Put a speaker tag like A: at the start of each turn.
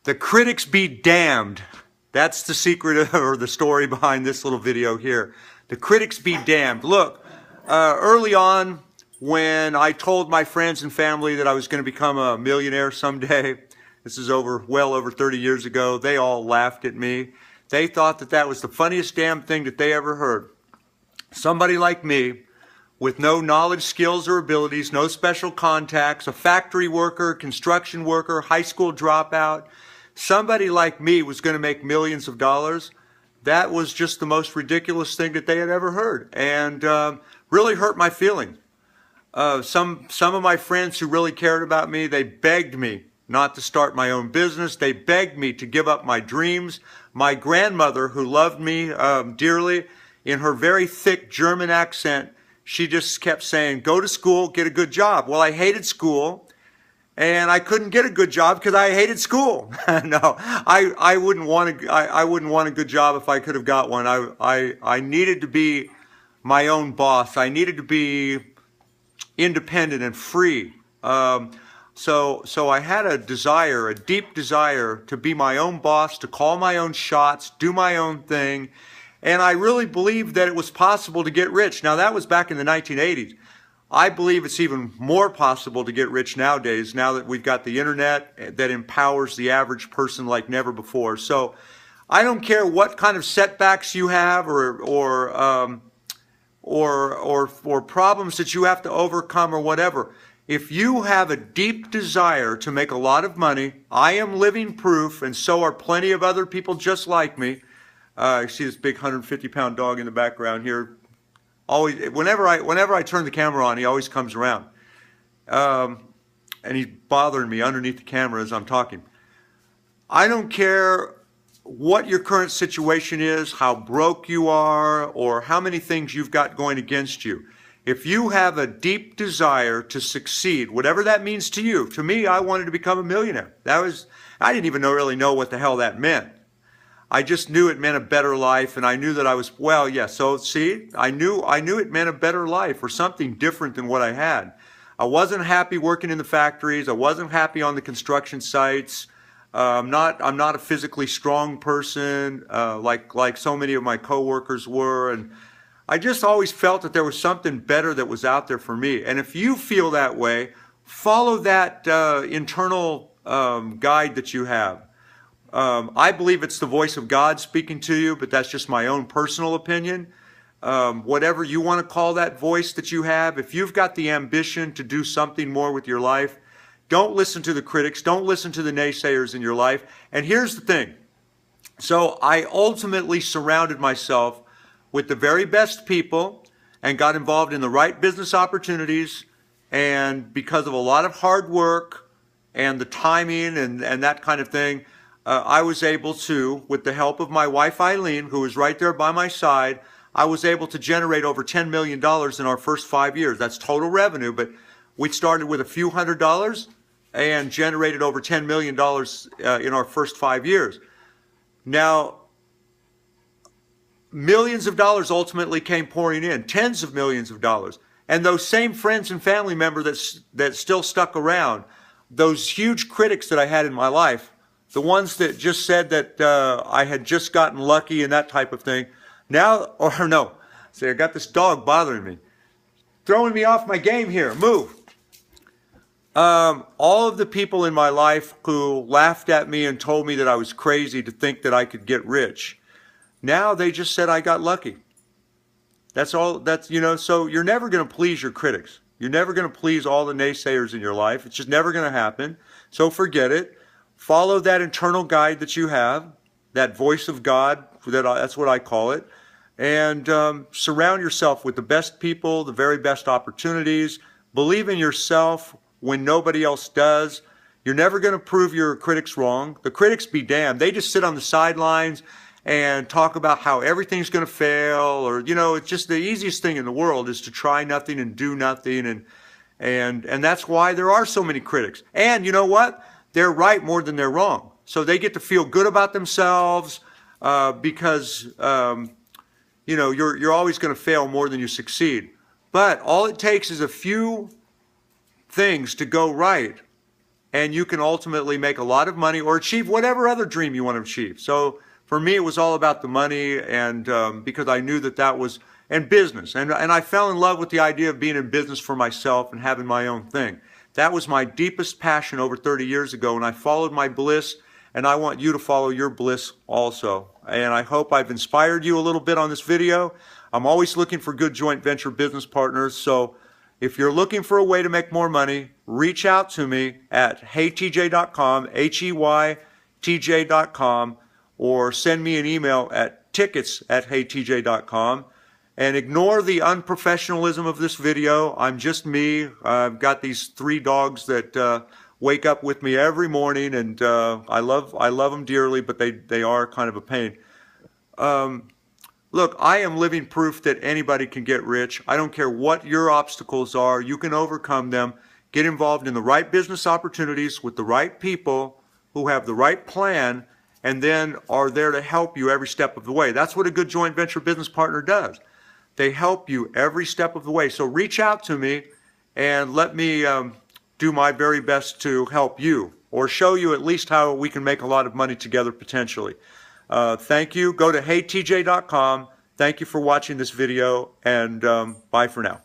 A: The critics be damned. That's the secret or the story behind this little video here. The critics be damned. Look, early on when I told my friends and family that I was going to become a millionaire someday, this is well over 30 years ago, they all laughed at me. They thought that that was the funniest damn thing that they ever heard. Somebody like me, with no knowledge, skills, or abilities, no special contacts, a factory worker, construction worker, high school dropout, somebody like me was going to make millions of dollars. That was just the most ridiculous thing that they had ever heard, and really hurt my feelings. Some of my friends who really cared about me, they begged me not to start my own business. They begged me to give up my dreams. My grandmother, who loved me dearly, in her very thick German accent, she just kept saying, go to school, get a good job. Well, I hated school, and I couldn't get a good job because I hated school. No, I wouldn't want a good job if I could have got one. I needed to be my own boss. I needed to be independent and free. So I had a desire, a deep desire to be my own boss, to call my own shots, do my own thing. And I really believed that it was possible to get rich. Now, that was back in the 1980s. I believe it's even more possible to get rich nowadays, now that we've got the internet that empowers the average person like never before. So I don't care what kind of setbacks you have or problems that you have to overcome or whatever. If you have a deep desire to make a lot of money, I am living proof, and so are plenty of other people just like me. I see this big 150-pound dog in the background here. Always, whenever I turn the camera on, he always comes around, and he's bothering me underneath the camera as I'm talking. I don't care what your current situation is, how broke you are, or how many things you've got going against you. If you have a deep desire to succeed, whatever that means to you, to me, I wanted to become a millionaire. I didn't even really know what the hell that meant. I just knew it meant a better life, and I knew that I was, well, yeah, so see, I knew it meant a better life or something different than what I had. I wasn't happy working in the factories. I wasn't happy on the construction sites. I'm not a physically strong person like so many of my coworkers were, and I just always felt that there was something better that was out there for me. And if you feel that way, follow that internal guide that you have. I believe it's the voice of God speaking to you, but that's just my own personal opinion. Whatever you want to call that voice that you have, if you've got the ambition to do something more with your life, don't listen to the critics. Don't listen to the naysayers in your life. And here's the thing. So I ultimately surrounded myself with the very best people and got involved in the right business opportunities. And because of a lot of hard work and the timing and that kind of thing, I was able to, with the help of my wife Eileen, who was right there by my side, I was able to generate over $10 million in our first 5 years. That's total revenue, but we started with a few $100s and generated over $10 million in our first 5 years. Now, millions of dollars ultimately came pouring in, tens of millions of dollars. And those same friends and family members that still stuck around, those huge critics that I had in my life, the ones that just said that I had just gotten lucky and that type of thing. Now, or no, see, I got this dog bothering me, throwing me off my game here. Move. All of the people in my life who laughed at me and told me that I was crazy to think that I could get rich, now they just said I got lucky. That's all. That's, you know, so you're never going to please your critics. You're never going to please all the naysayers in your life. It's just never going to happen. So forget it. Follow that internal guide that you have, that voice of God, that's what I call it, and surround yourself with the best people, the very best opportunities. Believe in yourself when nobody else does. You're never going to prove your critics wrong. The critics be damned. They just sit on the sidelines and talk about how everything's going to fail, or, you know, it's just the easiest thing in the world is to try nothing and do nothing, and that's why there are so many critics. And you know what? They're right more than they're wrong. So they get to feel good about themselves because, you know, you're always going to fail more than you succeed. But all it takes is a few things to go right, and you can ultimately make a lot of money or achieve whatever other dream you want to achieve. So for me, it was all about the money, and because I knew that was, and business. And I fell in love with the idea of being in business for myself and having my own thing. That was my deepest passion over 30 years ago, and I followed my bliss, and I want you to follow your bliss also. And I hope I've inspired you a little bit on this video. I'm always looking for good joint venture business partners, so if you're looking for a way to make more money, reach out to me at heytj.com, HEYTJ.com, or send me an email at tickets@heytj.com. And ignore the unprofessionalism of this video. I'm just me. I've got these 3 dogs that wake up with me every morning, and I love them dearly, but they are kind of a pain. Look, I am living proof that anybody can get rich. I don't care what your obstacles are. You can overcome them. Get involved in the right business opportunities with the right people who have the right plan and then are there to help you every step of the way. That's what a good joint venture business partner does. They help you every step of the way. So reach out to me and let me do my very best to help you or show you at least how we can make a lot of money together potentially. Thank you. Go to heytj.com. Thank you for watching this video, and bye for now.